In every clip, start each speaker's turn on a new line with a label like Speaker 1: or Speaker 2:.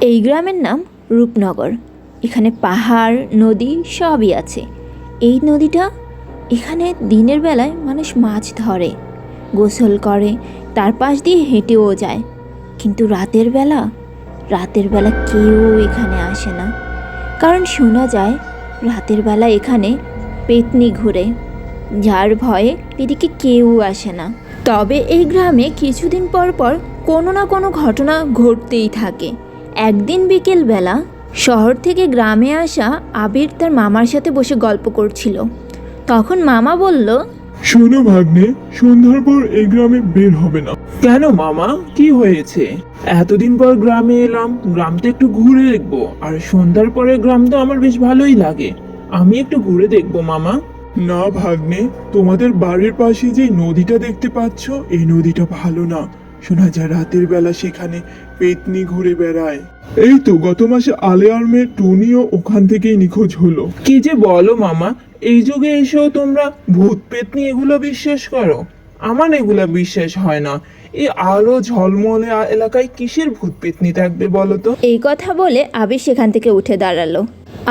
Speaker 1: এই গ্রামের নাম রূপনগর। এখানে পাহাড় নদী সবই আছে। এই নদীটা এখানে দিনের বেলায় মানুষ মাছ ধরে, গোসল করে, তার পাশ দিয়ে হেঁটেও যায়। কিন্তু রাতের বেলা কেউ এখানে আসে না, কারণ শোনা যায় রাতের বেলা এখানে পেতনি ঘুরে, যার ভয়ে এদিকে কেউ আসে না। তবে এই গ্রামে কিছুদিন পর পর কোনো না কোনো ঘটনা ঘটতেই থাকে। একদিন বিকেলবেলা শহর থেকে গ্রামে আসা আবির তার মামার সাথে বসে গল্প করছিল। তখন মামা বলল,
Speaker 2: শোনো ভাগ্নে, সন্ধ্যার পর এই গ্রামে বের হবে না।
Speaker 3: কেন মামা, কি হয়েছে? এতদিন পর গ্রামে এলাম, গ্রামটা একটু ঘুরে দেখবো। আর সন্ধ্যার পরে গ্রাম তো আমার বেশ ভালোই লাগে, আমি একটু ঘুরে দেখবো মামা।
Speaker 2: না ভাগ্নে, তোমাদের বাড়ির পাশে যে নদীটা দেখতে পাচ্ছ, এই নদীটা ভালো না। শোনা যায় রাতের বেলা সেখানে পেতনি ঘুরে বেড়ায়। এই তো গত মাসে আলেয়ার মেয়ে টুনিও ওখান থেকেই নিখোঁজ হলো।
Speaker 3: কি যে বলো মামা, এই যুগে এসেও তোমরা ভূত পেতনি এগুলো বিশ্বাস করো? আমার এগুলা বিশ্বাস হয় না। এই আলো ঝলমলে এলাকায় কিসের ভূত পেতনি থাকবে বলো তো?
Speaker 1: এই কথা বলে আবির সেখান থেকে উঠে দাঁড়ালো।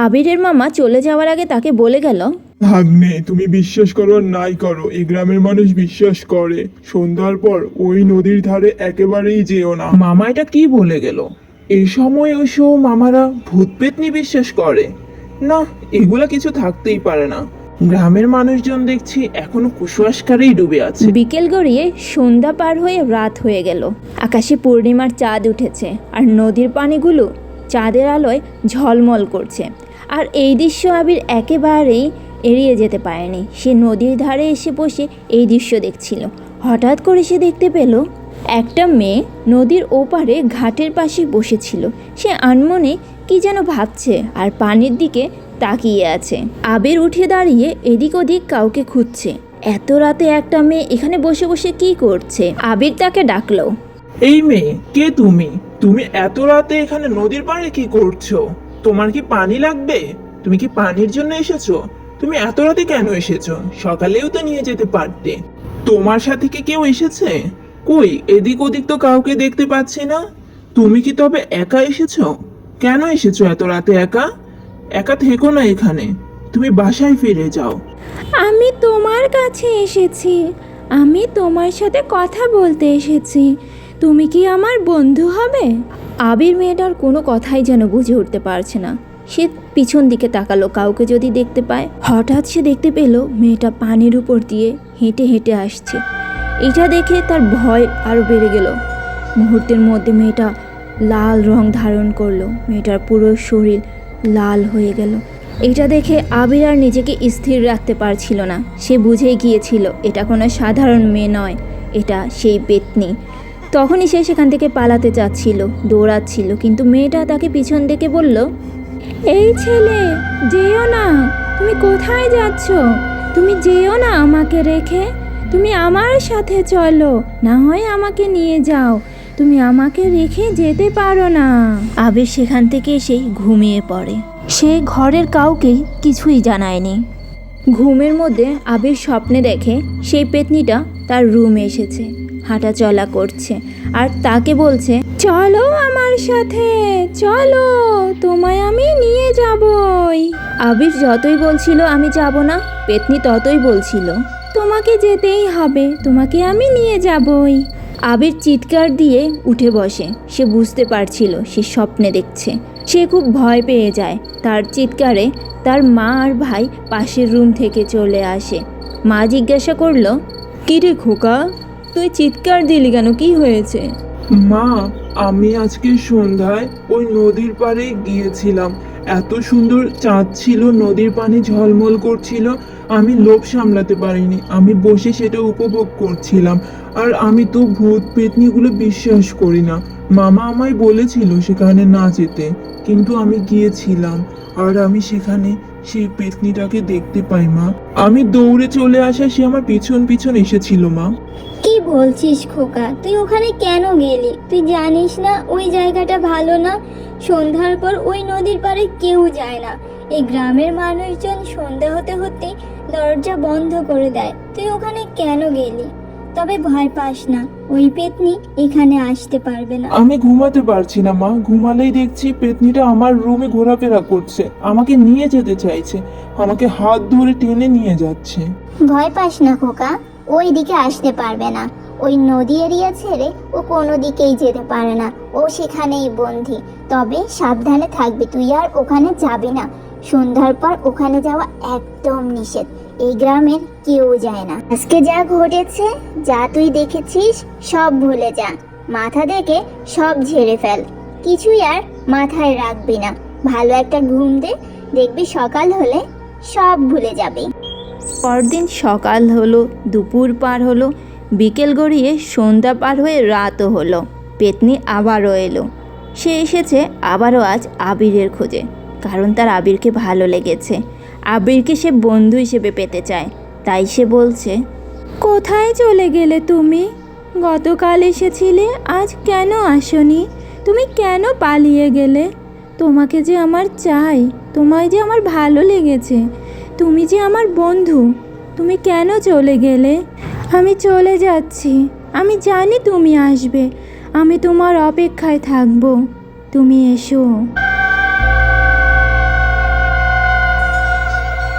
Speaker 1: আবিরের মামা চলে যাওয়ার আগে তাকে বলে গেল,
Speaker 2: ভাগ্নে, তুমি বিশ্বাস করো আর নাই করো, এই গ্রামের মানুষ বিশ্বাস করে সন্ধ্যার পর ওই নদীর ধারে একেবারেই যেও না।
Speaker 3: মামা এটা কি বলে গেল? এই সময় ওইসব মামারা ভূত পেতনি বিশ্বাস করে? না, এগুলা কিছু থাকতেই পারে না। গ্রামের মানুষজন দেখছি এখনো কুসংস্কারেই ডুবে আছে।
Speaker 1: বিকেল গড়িয়ে সন্ধ্যা পার হয়ে রাত হয়ে গেল। আকাশে পূর্ণিমার চাঁদ উঠেছে আর নদীর পানিগুলো চাঁদের আলোয় ঝলমল করছে। আর এই দৃশ্য আবির একেবারেই এড়িয়ে যেতে পারেনি। সে নদীর ধারে এসে বসে এই দৃশ্য দেখছিল। হঠাৎ করে সে দেখতে পেল একটা মেয়ে নদীর ওপারে ঘাটের পাশে বসেছিল। সে আনমনে কি যেন ভাবছে আর পানির দিকে তাকিয়ে আছে। আবির উঠে দাঁড়িয়ে এদিক ওদিক কাউকে খুঁজছে। এত রাতে একটা মেয়ে এখানে বসে বসে কি করছে? আবির তাকে ডাকলো।
Speaker 3: এই মেয়ে, কে তুমি? তুমি এত রাতে এখানে নদীর পাড়ে কি করছো? তোমার কি পানি লাগবে? তুমি কি পানির জন্য এসেছো? তুমি এত রাতে কেন এসেছো? সকালেও তো নিয়ে যেতে পারতে। তোমার সাথে কি কেউ এসেছে? কই, এদিক ওদিক তো কাউকে দেখতে পাচ্ছি না। তুমি কি তবে একা এসেছো? কেন এসেছো এত রাতে একা? একা থেকো না এখানে, তুমি বাসায় ফিরে যাও।
Speaker 1: আমি তোমার কাছে এসেছি, আমি তোমার সাথে কথা বলতে এসেছি। তুমি কি আমার বন্ধু হবে? আবির মেয়েটার কোনো কথাই যেন বুঝে উঠতে পারছে না। সে পিছন দিকে তাকালো কাউকে যদি দেখতে পায়। হঠাৎ সে দেখতে পেল মেয়েটা পানির উপর দিয়ে হেঁটে হেঁটে আসছে। এটা দেখে তার ভয় আরও বেড়ে গেল। মুহূর্তের মধ্যে মেয়েটা লাল রং ধারণ করলো। মেয়েটার পুরো শরীর লাল হয়ে গেল। এটা দেখে আবির আর নিজেকে স্থির রাখতে পারছিল না। সে বুঝেই গিয়েছিল এটা কোনো সাধারণ মেয়ে নয়, এটা সেই পেতনি। তখনই সে সেখান থেকে পালাতে চাচ্ছিল, দৌড়াচ্ছিল, কিন্তু মেয়েটা তাকে পিছন থেকে বলল, এই ছেলে, যেও না। তুমি কোথায় যাচ্ছ? তুমি যেও না আমাকে রেখে। তুমি আমার সাথে চলো, না হয় আমাকে নিয়ে যাও। তুমি আমাকে রেখে যেতে পারো না। আবির সেখান থেকে এসেই ঘুমিয়ে পড়ে। সে ঘরের কাউকে কিছুই জানায়নি। ঘুমের মধ্যে আবির স্বপ্নে দেখে সেই পেতনিটা তার রুমে এসেছে, হাঁটা চলা করছে আর তাকে বলছে, চলো আমার সাথে, চলো, তোমায় আমি নিয়ে যাবই। আবির যতই বলছিল আমি যাব না, পেতনি ততই বলছিল, তোমাকে যেতেই হবে, তোমাকে আমি নিয়ে যাবই। আবির চিৎকার দিয়ে উঠে বসে। সে বুঝতে পারছিল সে স্বপ্নে দেখছে। সে খুব ভয় পেয়ে যায়। তার চিৎকারে তার মা আর ভাই পাশের রুম থেকে চলে আসে। মা জিজ্ঞাসা করলো, কি রে খোকা, তুই চিৎকার দিলি কেন, কি হয়েছে?
Speaker 3: মা, আমি আজকে সন্ধ্যায় ওই নদীর পাড়ে গিয়েছিলাম। এত সুন্দর চাঁদ ছিল, নদীর পানি ঝলমল করছিল। আমি লোভ সামলাতে পারিনি, আমি বসে সেটা উপভোগ করছিলাম। আর আমি তো ভূত পেতনিগুলো বিশ্বাস করি না। মামা আমায় বলেছিল সেখানে না যেতে, কিন্তু আমি গিয়েছিলাম আর আমি সেখানে সেই পেতনিটাকে দেখতে পাই মা। আমি দৌড়ে চলে আসা, সে আমার পিছন পিছন এসেছিল মা।
Speaker 4: কি বলছিস খোকা? তুই ওখানে কেন গেলি? তুই জানিস না ওই জায়গাটা ভালো না? সন্ধ্যার পর ওই নদীর পাড়ে কেউ যায় না। এই গ্রামের মানুষজন সন্ধ্যা হতে হতে দরজা বন্ধ করে দেয়। তুই ওখানে কেন গেলি? তবে ভয় পাস না, ওই পেতনি এখানে আসতে পারবে না।
Speaker 3: আমি ঘুমাতে পারছি না মা, ঘুমালেই দেখছি পেতনিটা আমার রুমে ঘোরাফেরা করছে, আমাকে নিয়ে যেতে চাইছে, আমাকে হাত ধরে টেনে নিয়ে যাচ্ছে।
Speaker 4: ভয় পাস না খোকা, ওই দিকে আসতে পারবে না। ওই নদী এরিয়া ছেড়ে ও কোনো দিকেই যেতে পারে না, ও সেখানেই বন্দী। তবে সাবধানে থাকবি, তুই আর ওখানে যাবি না। সন্ধ্যার পর ওখানে যাওয়া একদম নিষেধ, এই গ্রামের কেউ যায় না। আজকে যা ঘটেছে, যা তুই দেখেছিস সব ভুলে যা, মাথা থেকে সব ঝেড়ে ফেল, কিছুই আর মাথায় রাখবি না। ভালো একটা ঘুম দে, দেখবি সকাল হলে সব ভুলে যাবি।
Speaker 1: পরদিন সকাল হলো, দুপুর পার হলো, বিকেল গড়িয়ে সন্ধ্যা পার হয়ে রাতও হলো। পেতনি আবারও এলো। সে এসেছে আবারও আজ আবিরের খোঁজে, কারণ তার আবিরকে ভালো লেগেছে। আবিরকে সে বন্ধু হিসেবে পেতে চায়। তাই সে বলছে, কোথায় চলে গেলে তুমি? গতকাল এসেছিলে, আজ কেন আসনি? তুমি কেন পালিয়ে গেলে? তোমাকে যে আমার চাই, তোমায় যে আমার ভালো লেগেছে, তুমি যে আমার বন্ধু, তুমি কেন চলে গেলে? আমি চলে যাচ্ছি, আমি জানি তুমি আসবে, আমি তোমার অপেক্ষায় থাকবো, তুমি এসো।